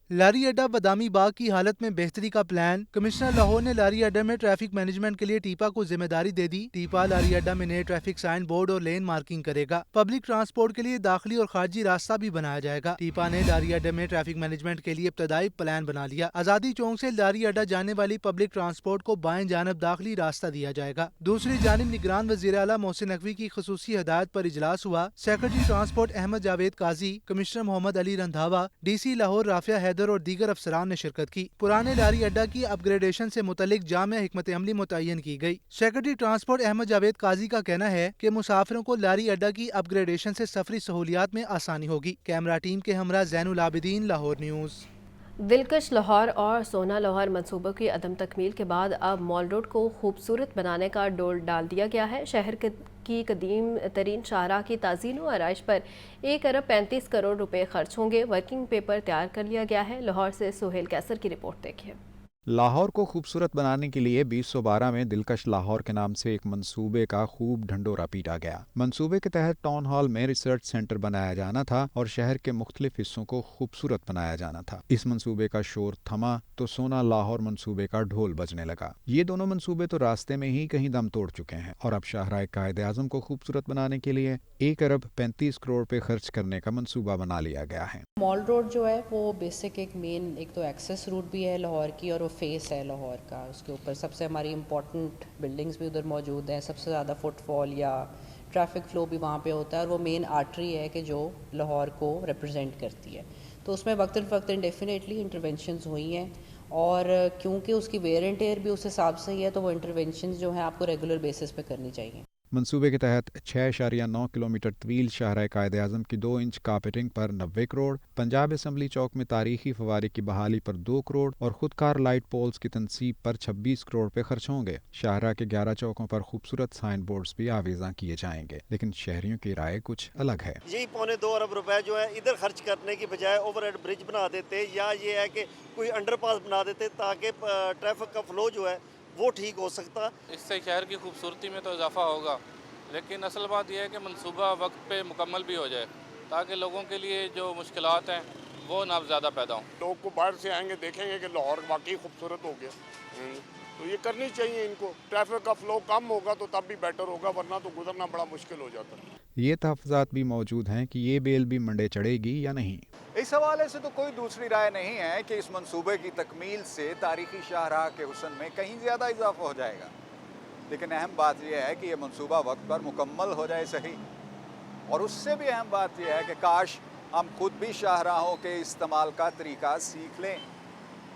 लारी अड्डा बदामी बाग की हालत में बेहतरी का प्लान। कमिश्नर लाहौर ने लारी अड्डा में ट्रैफिक मैनेजमेंट के लिए टीपा को जिम्मेदारी दे दी। टीपा लारी अड्डा में नए ट्रैफिक साइन बोर्ड और लेन मार्किंग करेगा। पब्लिक ट्रांसपोर्ट के लिए दाखिली और खारजी रास्ता भी बनाया जाएगा। टीपा ने लारी अड्डा में ट्रैफिक मैनेजमेंट के लिए इब्तदाई प्लान बना लिया। आजादी चौक से लारी अड्डा जाने वाली पब्लिक ट्रांसपोर्ट को बाएं जानब दाखिली रास्ता दिया जाएगा। दूसरी जानिब निगरान वज़ीर आला मोहसिन नकवी की खुसूसी हिदायत पर इजलास हुआ। सेक्रेटरी ट्रांसपोर्ट अहमद जावेद काजी, कमिश्नर मोहम्मद अली रंधावा, DC लाहौर राफिया हैदर और दीगर अफसरान ने शिरकत की। पुराने लारी अड्डा की अपग्रेडेशन से मुतल्लिक जामे हिकमत अमली मुतय्यन की गई। सेक्रेटरी ट्रांसपोर्ट अहमद जावेद काजी का कहना है कि मुसाफिरों को लारी अड्डा की अपग्रेडेशन से सफरी सहूलियात में आसानी होगी। कैमरा टीम के हमरा ज़ैनुल आबिदीन, लाहौर न्यूज़। दिलकश लाहौर और सोना लाहौर मंसूबों की अदम तकमील के बाद अब मॉल रोड को खूबसूरत बनाने का डोल डाल दिया गया है। शहर की कदीम तरीन शाहराह की ताज़ीन व आराइश पर 1 अरब 35 करोड़ रुपए खर्च होंगे। वर्किंग पेपर तैयार कर लिया गया है। लाहौर से सुहेल कैसर की रिपोर्ट देखिए। लाहौर को खूबसूरत बनाने के लिए 2012 में दिलकश लाहौर के नाम से एक मंसूबे का खूब ढंढोरा पीटा गया। मंसूबे के तहत टाउन हॉल में रिसर्च सेंटर बनाया जाना था और शहर के मुख्तलिफ हिस्सों को खूबसूरत बनाया जाना था। इस मंसूबे का शोर थमा तो सोना लाहौर मंसूबे का ढोल बजने लगा। ये दोनों मंसूबे तो रास्ते में ही कहीं दम तोड़ चुके हैं और अब शाहराह कायदे आज़म को खूबसूरत बनाने के लिए 1 अरब 35 करोड़ रुपए खर्च करने का मंसूबा बना लिया गया है। मॉल रोड जो है वो बेसिक एक मेन एक तो एक्सेस रूट भी है लाहौर की और वो फेस है लाहौर का। उसके ऊपर सबसे हमारी इम्पोर्टेंट बिल्डिंग्स भी उधर मौजूद हैं। सबसे ज़्यादा फुटफॉल या ट्रैफिक फ़्लो भी वहाँ पे होता है और वो मेन आर्टरी है कि जो लाहौर को रिप्रेजेंट करती है। तो उसमें वक्तन फ़क्तन डेफिनेटली इंटरवेंशंस हुई हैं और क्योंकि उसकी वेयर एंड टेयर भी उस हिसाब से ही है तो वो इंटरवेंशंस जो हैं आपको रेगुलर बेसिस पे करनी चाहिए। मंसूबे के तहत 6.9 किलोमीटर तवील शाहराह कायदे आज़म की 2 इंच कार्पेटिंग पर 90 करोड़, पंजाब असम्बली चौक में तारीखी फवारी की बहाली पर 2 करोड़ और खुदकार लाइट पोल्स की तनसीब पर 26 करोड़ रुपए खर्च होंगे। शाहराह के 11 चौकों पर खूबसूरत साइन बोर्ड्स भी आवेज़ा किए जाएंगे, लेकिन शहरियों की राय कुछ अलग है। यही 2.25 अरब रुपए जो है इधर खर्च करने की बजाय ओवरहेड ब्रिज बना देते या ये है कि कोई अंडरपास बना देते ताकि ट्रैफिक का फ्लो जो है वो ठीक हो सकता। इससे शहर की खूबसूरती में तो इजाफा होगा, लेकिन असल बात यह है कि मंसूबा वक्त पे मुकम्मल भी हो जाए ताकि लोगों के लिए जो मुश्किलात हैं वो ना ज़्यादा पैदा हों। लोग को बाहर से आएंगे देखेंगे कि लाहौर वाकई खूबसूरत हो गया, तो ये करनी चाहिए इनको। ट्रैफिक का फ्लो कम होगा तो तब भी बेटर होगा, वरना तो गुजरना बड़ा मुश्किल हो जाता है। ये तहफ़्फ़ुज़ात भी मौजूद हैं कि ये बेल भी मंडे चढ़ेगी या नहीं। इस हवाले से तो कोई दूसरी राय नहीं है कि इस मंसूबे की तकमील से तारीखी शाहराह के हुस्न में कहीं ज़्यादा इजाफा हो जाएगा, लेकिन अहम बात यह है कि यह मंसूबा वक्त पर मुकम्मल हो जाए सही। और उससे भी अहम बात यह है कि काश हम खुद भी शाहराहों के इस्तेमाल का तरीका सीख लें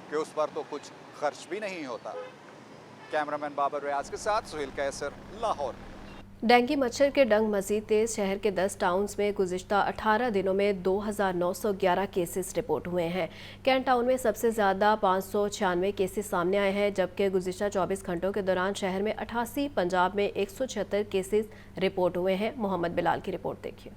कि उस पर तो कुछ खर्च भी नहीं होता। कैमरामैन बाबर रियाज के साथ सुहेल कैसर, लाहौर। डेंगू मच्छर के डंग मजीद तेज। शहर के 10 टाउन्स में गुज़िश्ता 18 दिनों में 2911 केसेस रिपोर्ट हुए हैं। कैंट टाउन में सबसे ज़्यादा 596 केसेस सामने आए हैं, जबकि गुज़िश्ता 24 घंटों के दौरान शहर में 88, पंजाब में 176 केसेस रिपोर्ट हुए हैं। मोहम्मद बिलाल की रिपोर्ट देखिए।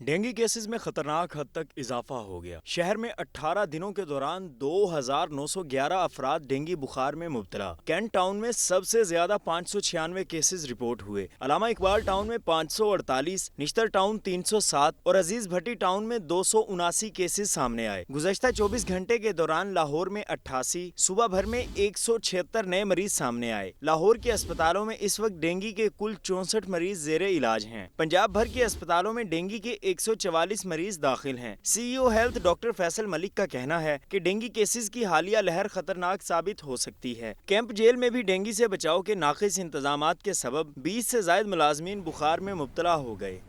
डेंगू केसेस में खतरनाक हद तक इजाफा हो गया। शहर में 18 दिनों के दौरान 2911 अफराद डेंगू बुखार में मुब्तला। कैंट टाउन में सबसे ज्यादा 596 केसेस रिपोर्ट हुए। अलामा इकबाल टाउन में 548, निश्तर टाउन 307 और अजीज भट्टी टाउन में 279 केसेस सामने आए। गुज़श्ता 24 घंटे के दौरान लाहौर में 88, सुबह भर में 176 नए मरीज सामने आए। लाहौर के अस्पतालों में इस वक्त डेंगू के कुल 64 मरीज जेरे इलाज हैं। पंजाब भर के अस्पतालों में डेंगू के 144 मरीज दाखिल हैं। CEO health doctor Faisal Malik का कहना है कि डेंगू केसेस की हालिया लहर खतरनाक साबित हो सकती है। कैंप जेल में भी डेंगू से बचाव के नाक़िस इंतजामात के सबब 20 से ज़ायद मुलाजमीन बुखार में मुब्तला हो गए।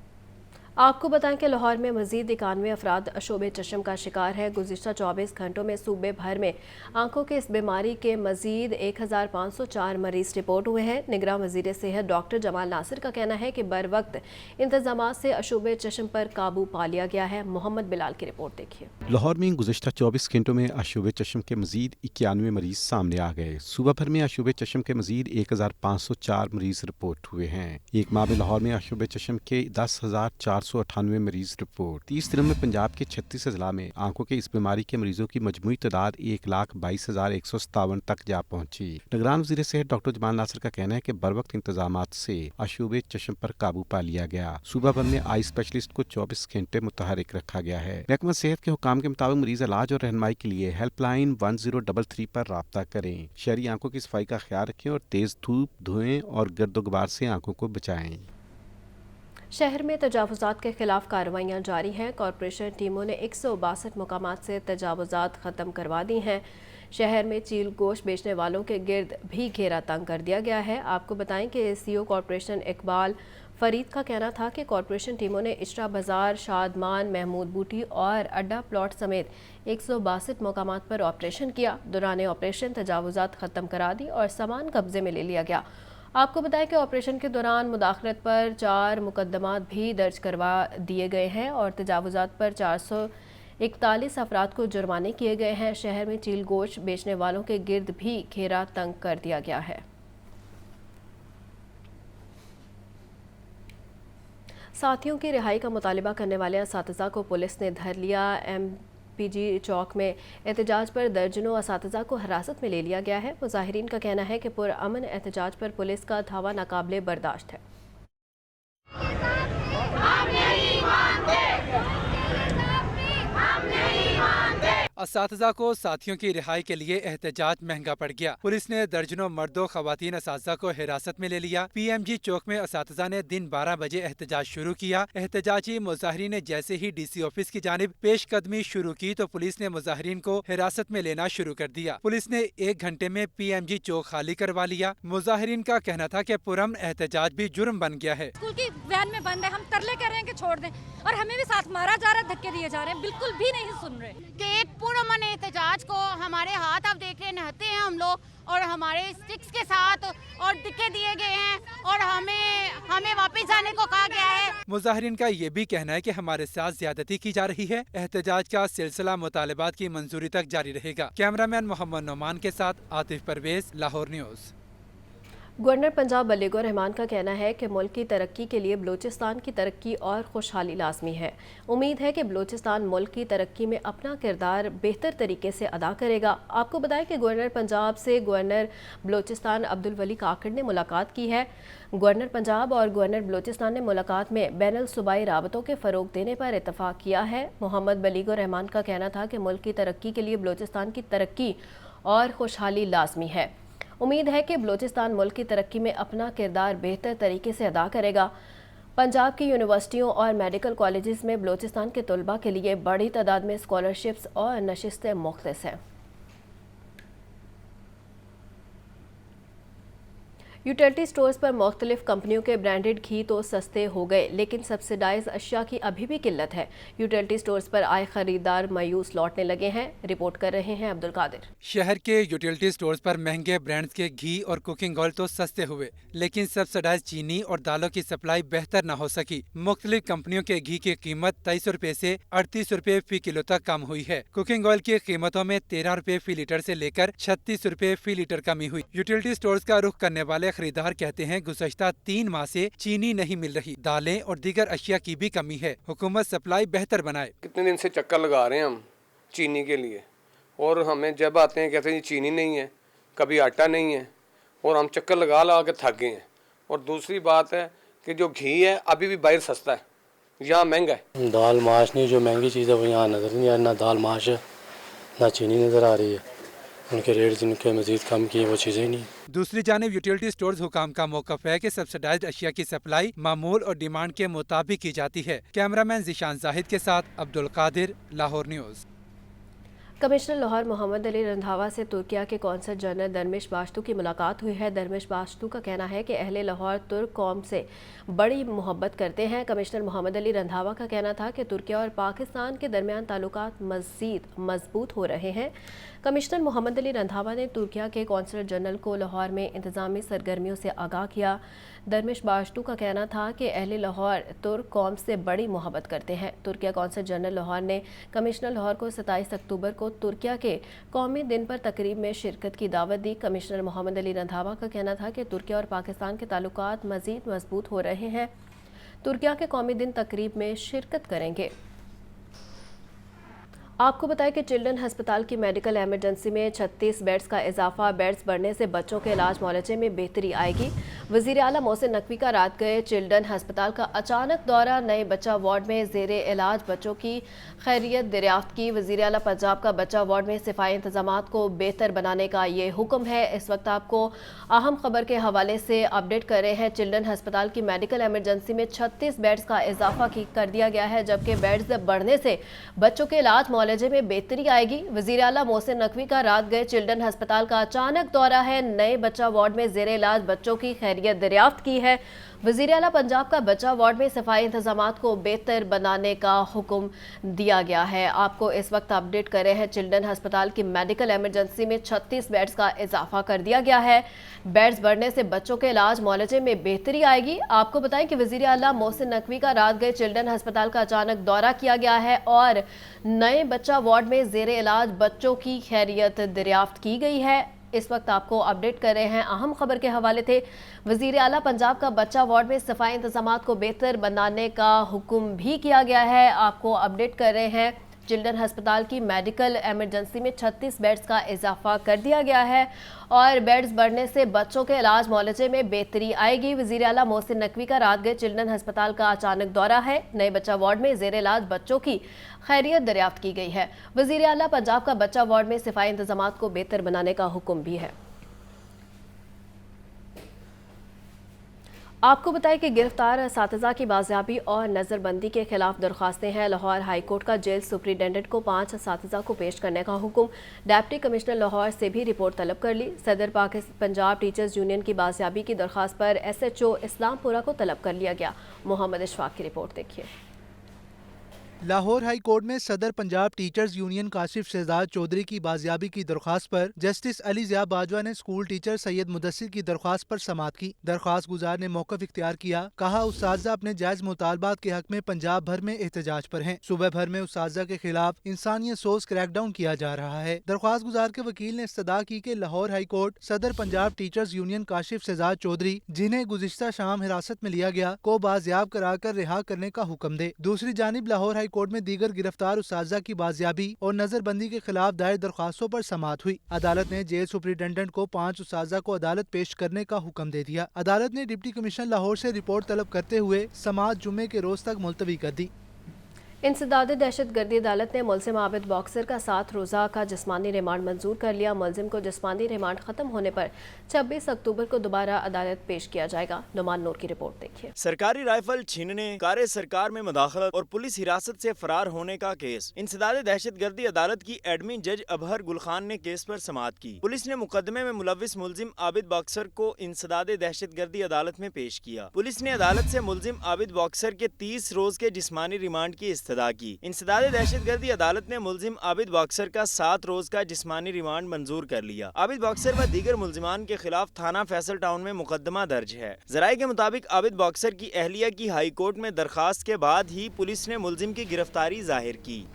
आपको बताएं कि लाहौर में मजीद 91 अफराद शोबे चश्म का शिकार है। गुज़िश्ता 24 घंटों में सूबे भर में आंखों की इस बीमारी के मजीद 1504 मरीज रिपोर्ट हुए हैं। निगरान वज़ीर सेहत डॉक्टर जमाल नासिर का कहना है कि बर वक्त इंतजामात से अशूबे चश्म पर काबू पा लिया गया है। मोहम्मद बिलाल की रिपोर्ट देखिए। लाहौर में गुज़श्ता 24 घंटों में अशूबे चश्म के मजीद 91 मरीज सामने आ गए। सुबह भर में अशूबे चश्म के मजीद 1504 मरीज रिपोर्ट हुए हैं। एक माह में लाहौर में अशूबे चश्म के 10,498 मरीज रिपोर्ट। 30 दिनों में पंजाब के 36 अजला में आंखों की इस बीमारी के मरीजों की मजमूई तादाद 1,22,157 तक जा पहुंची। निगरान वज़ीर सेहत डॉक्टर जमाल नासिर का कहना है कि बर वक्त इंतजामात से अशूबे चश्म पर काबू पा लिया गया। सूबा भर में आई स्पेशलिस्ट को 24 घंटे मुतहरिक रखा गया है। महकमा सेहत के हुकाम के मुताबिक मरीज इलाज और रहनुमाई के लिए हेल्पलाइन 1033 पर राब्ता करें। शहरी आंखों की सफाई का ख्याल रखें और तेज धूप, धुएं और गर्द गुबार से आंखों को बचाएं। शहर में तजावुज़ात के खिलाफ कार्रवाइयाँ जारी हैं। कॉरपोरेशन टीमों ने 162 मुकामात से तजावुज़ात ख़त्म करवा दी हैं। शहर में चील गोश्त बेचने वालों के गिर्द भी घेरा तंग कर दिया गया है। आपको बताएं कि सीईओ कॉरपोरेशन इकबाल फरीद का कहना था कि कॉरपोरेशन टीमों ने इशरा बाजार, शादमान, महमूद बूटी और अड्डा प्लॉट समेत 162 मुकामात पर ऑपरेशन किया। दौरान ऑपरेशन तजावुज़ात ख़त्म करा दी और सामान कब्जे में ले लिया गया। आपको बताएं कि ऑपरेशन के दौरान मुदाखलत पर 4 मुकदमात भी दर्ज करवा दिए गए हैं और तजावुज़ात पर 441 अफराद को जुर्माने किए गए हैं। शहर में चील गोश्त बेचने वालों के गिर्द भी घेरा तंग कर दिया गया है। साथियों की रिहाई का मुतालिबा करने वाले असातिज़ा को पुलिस ने धर लिया। MPG चौक में एहतजाज पर दर्जनों असातिज़ा को हिरासत में ले लिया गया है। मुजाहिरीन का कहना है कि पुरअमन एहतजाज पर पुलिस का धावा नाकाबिले बर्दाश्त है। असातिज़ा को साथियों की रिहाई के लिए एहतजाज महंगा पड़ गया। पुलिस ने दर्जनों मर्दों खवातीन असातिज़ा को हिरासत में ले लिया। PMG चौक में असातिज़ा ने दिन 12 बजे एहतजाज शुरू किया। एहतजाजी मुजाहिरीन ने जैसे ही DC ऑफिस की जानिब पेशकदमी शुरू की तो पुलिस ने मुजाहिरीन को हिरासत में लेना शुरू कर दिया। पुलिस ने 1 घंटे में PMG चौक खाली करवा लिया। मुजाहिरीन का कहना था कि पुरअमन एहतजाज भी जुर्म बन गया है। स्कूल की वैन में बंद है, हम तरले कर रहे हैं कि छोड़ दें और हमें भी साथ मारा जा रहा है, धक्के दिए जा रहे हैं, बिल्कुल भी नहीं सुन रहे। पुरअमन एहतजाज को हमारे हाथ आप देख रहे नहाते हैं हम लोग और हमारे स्टिक्स के साथ और धक्के दिए गए हैं और हमें वापस जाने को कहा गया है। मुजाहिरीन का ये भी कहना है कि हमारे साथ ज्यादती की जा रही है। एहतजाज का सिलसिला मुतालिबात की मंजूरी तक जारी रहेगा। कैमरामैन मोहम्मद नोमान के साथ आतिफ परवेज, लाहौर न्यूज़। गवर्नर पंजाब बलीगो रहमान का कहना है कि मुल्क की तरक्की के लिए बलूचिस्तान की तरक्की और खुशहाली लाजमी है। उम्मीद है कि बलूचिस्तान मुल्क की तरक्की में अपना किरदार बेहतर तरीके से अदा करेगा। आपको बताएं कि गवर्नर पंजाब से गवर्नर बलूचिस्तान अब्दुल वली काकड़ ने मुलाकात की है। गवर्नर पंजाब और गवर्नर बलूचिस्तान ने मुलाकात में बैनुल सूबाई राबतों के फ़रोग देने पर इत्तफाक किया है। मोहम्मद बलीगो रहमान का कहना था कि मुल्क की तरक्की के लिए बलूचिस्तान की तरक्की और खुशहाली लाजमी है। उम्मीद है कि बलूचिस्तान मुल्क की तरक्की में अपना किरदार बेहतर तरीके से अदा करेगा। पंजाब की यूनिवर्सिटियों और मेडिकल कॉलेजेस में बलूचिस्तान के तलबा के लिए बड़ी तादाद में स्कॉलरशिप्स और नशिस्तें मुख्तस हैं। यूटिलिटी स्टोर्स पर मुख्तलिफ कंपनियों के ब्रांडेड घी तो सस्ते हो गए, लेकिन सब्सिडाइज अशिया की अभी भी किल्लत है। यूटिलिटी स्टोर्स पर आए खरीदार मायूस लौटने लगे हैं। रिपोर्ट कर रहे हैं अब्दुल कादिर। शहर के यूटिलिटी स्टोर्स पर महंगे ब्रांड्स के घी और कुकिंग ऑयल तो सस्ते हुए, लेकिन सब्सिडाइज चीनी और दालों की सप्लाई बेहतर न हो सकी। मुख्तलिफ कंपनियों के घी की कीमत 23 रुपए से 38 रुपए फी किलो तक कम हुई है। कुकिंग ऑयल की कीमतों में 13 रुपए फी लीटर से लेकर 36 रुपए फी लीटर कमी हुई। यूटिलिटी स्टोर्स का रुख करने वाले खरीदार कहते हैं गुज़श्ता 3 माह से चीनी नहीं मिल रही, दालें और दीगर अशिया की भी कमी है। हुकूमत सप्लाई बेहतर बनाए। कितने दिन से चक्कर लगा रहे हैं हम चीनी के लिए, और हमें जब आते हैं कहते हैं चीनी नहीं है, कभी आटा नहीं है, और हम चक्कर लगा के थक गए हैं। और दूसरी बात है कि जो घी है अभी भी बाहर सस्ता है, यहाँ महंगा है। दाल माश नहीं, जो महंगी चीज़ है वो यहाँ नज़र नहीं आ रही, ना दाल माश है ना चीनी नज़र आ रही है। उनके रेट जिनके मजीद कम किए वो चीज़ें नहीं। दूसरी जानिब यूटिलिटी स्टोर्स हुकाम का मौक़िफ़ है कि सब्सिडाइज्ड अशिया की सप्लाई मामूल और डिमांड के मुताबिक की जाती है। कैमरामैन ज़ीशान जाहिद के साथ अब्दुल कादिर, लाहौर न्यूज़। कमिश्नर लाहौर मोहम्मद अली रंधावा से तुर्किया के कौंसल जनरल दरमिश बाश्तू की मुलाकात हुई है। दरमिश बाश्तू का कहना है कि अहले लाहौर तुर्क कौम से बड़ी मोहब्बत करते हैं। कमिश्नर मोहम्मद अली रंधावा का कहना था कि तुर्किया और पाकिस्तान के दरमियान ताल्लुकात मज़ीद मजबूत हो रहे हैं। कमिश्नर मोहम्मद अली रंधावा ने तुर्किया के कौंसल जनरल को लाहौर में इंतज़ामी सरगर्मियों से आगाह किया। दरमिश बाश्तू का कहना था कि अहले लाहौर तुर्क कौम से बड़ी मोहब्बत करते हैं। तुर्किया कौंसल जनरल लाहौर ने कमिश्नर लाहौर को 27 अक्टूबर को तुर्किया के कौमी दिन पर तकरीब में शिरकत की दावत दी। कमिश्नर मोहम्मद अली रंधावा का कहना था कि तुर्किया और पाकिस्तान के ताल्लुकात मज़ीद मजबूत हो रहे हैं। तुर्किया के कौमी दिन तकरीब में शिरकत करेंगे। आपको बताएं कि चिल्ड्रन हस्पताल की मेडिकल एमरजेंसी में 36 बेड्स का इजाफा। बेड्स बढ़ने से बच्चों के इलाज मुआलजे में बेहतरी आएगी। वज़ीर आला मोहसिन नकवी का रात गए चिल्ड्रन हस्पताल का अचानक दौरा, नए बच्चा वार्ड में ज़ेरे इलाज बच्चों की खैरियत दरियाफ्त की। वज़ीर आला पंजाब का बच्चा वार्ड में सफाई इंतजामात को बेहतर बनाने का ये हुक्म है। इस वक्त आपको अहम खबर के हवाले से अपडेट कर रहे हैं। चिल्ड्रन हस्पताल की मेडिकल एमरजेंसी में 36 बेड्स का इजाफा कर दिया गया है, जबकि बेड्स बढ़ने से बच्चों के इलाज मुआलजे में बेहतरी आएगी। वज़ीर आला मोहसिन नकवी का रात गए चिल्ड्रन हस्पताल का अचानक दौरा है, नए बच्चा वार्ड में ज़ेरे इलाज बच्चों की खैरियत दरियाफ्त की है। वज़ीर आला पंजाब का बच्चा वार्ड में सफाई इंतजामात को बेहतर बनाने का हुक्म दिया गया है। आपको इस वक्त अपडेट कर रहे हैं। चिल्ड्रन हस्पताल की मेडिकल एमरजेंसी में 36 बेड्स का इजाफा कर दिया गया है। बेड्स बढ़ने से बच्चों के इलाज मुआलजे में बेहतरी आएगी। आपको बताएं कि वज़ीर आला मोहसिन नकवी का रात गए चिल्ड्रन हस्पताल का अचानक दौरा किया गया है और नए बच्चा वार्ड में ज़ेरे इलाज बच्चों की खैरियत दरियाफ्त की गई है। इस वक्त आपको अपडेट कर रहे हैं। अहम खबर के हवाले थे। वज़ीर आला पंजाब का बच्चा वार्ड में सफाई इंतजामात को बेहतर बनाने का हुक्म भी किया गया है। आपको अपडेट कर रहे हैं। चिल्ड्रन हस्पताल की मेडिकल एमरजेंसी में 36 बेड्स का इजाफा कर दिया गया है और बेड्स बढ़ने से बच्चों के इलाज मुआलजे में बेहतरी आएगी। वज़ीर आला मोहसिन नकवी का रात गए चिल्ड्रन हस्पताल का अचानक दौरा है, नए बच्चा वार्ड में ज़ेरे इलाज बच्चों की खैरियत दरियाफ्त की गई है। वज़ीर आला पंजाब का बच्चा वार्ड में सफाई इंतजामात को बेहतर बनाने का हुक्म भी है। आपको बताएं कि गिरफ्तार असातिज़ा की बाजियाबी और नज़रबंदी के खिलाफ दरख्वास्तें हैं। लाहौर हाई कोर्ट का जेल सुपरिटेंडेंट को 5 असातिज़ा को पेश करने का हुक्म। डिप्टी कमिश्नर लाहौर से भी रिपोर्ट तलब कर ली। सदर पंजाब टीचर्स यूनियन की बाजियाबी की दरख्वास्त पर SHO इस्लामपुरा को तलब कर लिया गया। मोहम्मद इशफाक की रिपोर्ट देखिए। लाहौर हाई कोर्ट में सदर पंजाब टीचर्स यूनियन काशिफ शहजाद चौधरी की बाजियाबी की दरख्वास्त पर जस्टिस अली ज़िया बाजवा ने स्कूल टीचर सैयद मुदस्सिर की दरख्वास्त पर समाअत की। दरख्वास्त गुजार ने मौक़िफ़ इख्तियार किया। कहा उस्ताज़ा अपने जायज़ मुतालबात के हक में पंजाब भर में एहतजाज पर हैं। सूबे भर में उस्ताज़ा के खिलाफ इंसानियत सोज क्रैकडाउन किया जा रहा है। दरख्वास्त गुजार के वकील ने इस्तदा की कि लाहौर हाई कोर्ट सदर पंजाब टीचर्स यूनियन काशिफ शहजाद चौधरी, जिन्हें गुज़िश्ता शाम हिरासत में लिया गया, को बाजियाब कराकर रिहा करने का हुक्म दे। दूसरी जानिब लाहौर हाई कोर्ट में दीगर गिरफ्तार उस्ताज़ा की बाजियाबी और नजरबंदी के खिलाफ दायर दरख्वास्तों पर समाअत हुई। अदालत ने जेल सुपरिटेंडेंट को 5 उस्ताज़ा को अदालत पेश करने का हुक्म दे दिया। अदालत ने डिप्टी कमिश्नर लाहौर से रिपोर्ट तलब करते हुए समाअत जुम्मे के रोज तक मुलतवी कर दी। इंसदाद दहशत गर्दी अदालत ने मुलजिम आबिद बॉक्सर का 7 रोज़ा का जिस्मानी रिमांड मंजूर कर लिया। मुलजिम को जिस्मानी रिमांड खत्म होने पर 26 अक्टूबर को दोबारा अदालत पेश किया जाएगा। नुमान नूर की रिपोर्ट देखिए। सरकारी राइफल छीनने, कार सरकार में मुदाखलत और पुलिस हिरासत से फरार होने का केस। इंसदाद दहशत गर्दी अदालत की एडमिन जज अबहर गुल खान ने केस पर समाअत की। पुलिस ने मुकदमे में मुलविस मुलजिम आबिद बॉक्सर को इंसदाद दहशत गर्दी अदालत में पेश किया। पुलिस ने अदालत से मुलजिम आबिद बॉक्सर के 30 रोज के जिस्मानी रिमांड की इस्तदा की। इंसदाद दहशत गर्दी अदालत ने मुलजिम आबिद बॉक्सर का 7 रोज का जिस्मानी रिमांड मंजूर कर लिया। आबिद बॉक्सर व दीगर मुलजिमान के खिलाफ थाना फैसल टाउन में मुकदमा दर्ज है। जराये के मुताबिक आबिद बॉक्सर की अहलिया की हाई कोर्ट में दरखास्त के बाद ही पुलिस ने मुलजिम की गिरफ्तारी जाहिर की।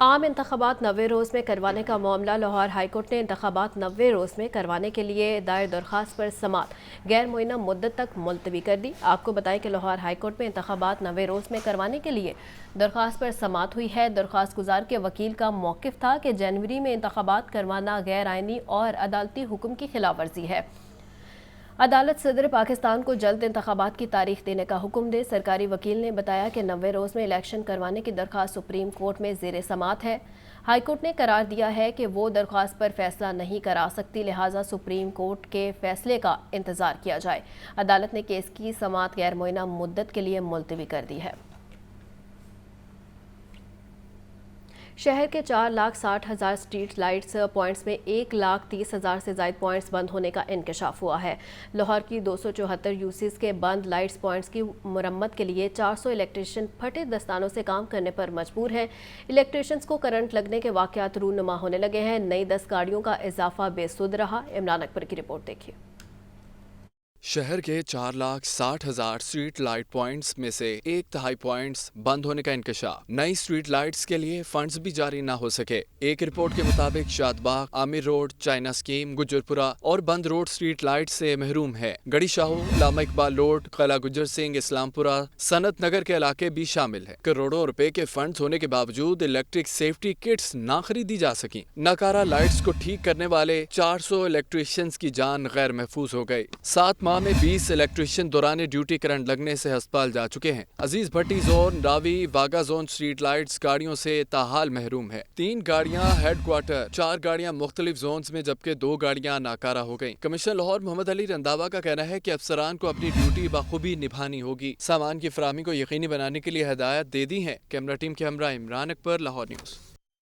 عام انتخابات 90 روز میں کروانے کا معاملہ لاہور ہائی کورٹ نے انتخابات 90 روز میں کروانے کے لیے دائر درخواست پر سماعت غیر معینہ مدت تک ملتوی کر دی۔ آپ کو بتائیں کہ لاہور ہائی کورٹ میں انتخابات 90 روز میں کروانے کے لیے درخواست پر سماعت ہوئی ہے۔ درخواست گزار کے وکیل کا موقف تھا کہ جنوری میں انتخابات کروانا غیر آئینی اور عدالتی حکم کی خلاف ورزی ہے۔ عدالت صدر پاکستان کو جلد انتخابات کی تاریخ دینے کا حکم دے۔ سرکاری وکیل نے بتایا کہ 90 روز میں الیکشن کروانے کی درخواست سپریم کورٹ میں زیر سماعت ہے۔ ہائی کورٹ نے قرار دیا ہے کہ وہ درخواست پر فیصلہ نہیں کرا سکتی، لہٰذا سپریم کورٹ کے فیصلے کا انتظار کیا جائے۔ عدالت نے کیس کی سماعت غیر معینہ مدت کے لیے ملتوی کر دی ہے۔ شہر کے 4,60,000 اسٹریٹ لائٹس پوائنٹس میں 1,30,000 سے زائد پوائنٹس بند ہونے کا انکشاف ہوا ہے۔ لاہور کی 274 یوسیز کے بند لائٹس پوائنٹس کی مرمت کے لیے 400 الیکٹریشین پھٹے دستانوں سے کام کرنے پر مجبور ہیں۔ الیکٹریشینز کو کرنٹ لگنے کے واقعات رونما ہونے لگے ہیں۔ نئی 10 گاڑیوں کا اضافہ بے سود رہا۔ عمران اکبر کی رپورٹ دیکھیے۔ شہر کے 4,60,000 اسٹریٹ لائٹ پوائنٹس میں سے 1/3 پوائنٹس بند ہونے کا انکشاف۔ نئی اسٹریٹ لائٹس کے لیے فنڈز بھی جاری نہ ہو سکے۔ ایک رپورٹ کے مطابق شاد باغ، عامر روڈ، چائنا اسکیم، گجرپورہ اور بند روڈ اسٹریٹ لائٹ سے محروم ہے۔ گڑی شاہو، علامہ اقبال روڈ، قلعہ گجر سنگھ، اسلام پورہ، صنعت نگر کے علاقے بھی شامل ہیں۔ کروڑوں روپے کے فنڈز ہونے کے باوجود الیکٹرک سیفٹی کٹس نہ خریدی جا سکیں۔ ناکارہ لائٹس کو ٹھیک کرنے والے 400 الیکٹریشینز کی جان غیر محفوظ ہو گئی۔ 7 ماہ میں 20 الیکٹریشین دوران ڈیوٹی کرنٹ لگنے سے ہسپتال جا چکے ہیں۔ عزیز بھٹی زون، راوی، واگا زون اسٹریٹ لائٹس گاڑیوں سے تاحال محروم ہے۔ 3 گاڑیاں ہیڈ کوارٹر، 4 گاڑیاں مختلف زونز میں جبکہ 2 گاڑیاں ناکارہ ہو گئیں۔ کمشنر لاہور محمد علی رنداوا کا کہنا ہے کہ افسران کو اپنی ڈیوٹی بخوبی نبھانی ہوگی۔ سامان کی فراہمی کو یقینی بنانے کے لیے ہدایات دے دی ہیں۔ کیمرہ ٹیم کے ہمراہ عمران اکبر، لاہور نیوز۔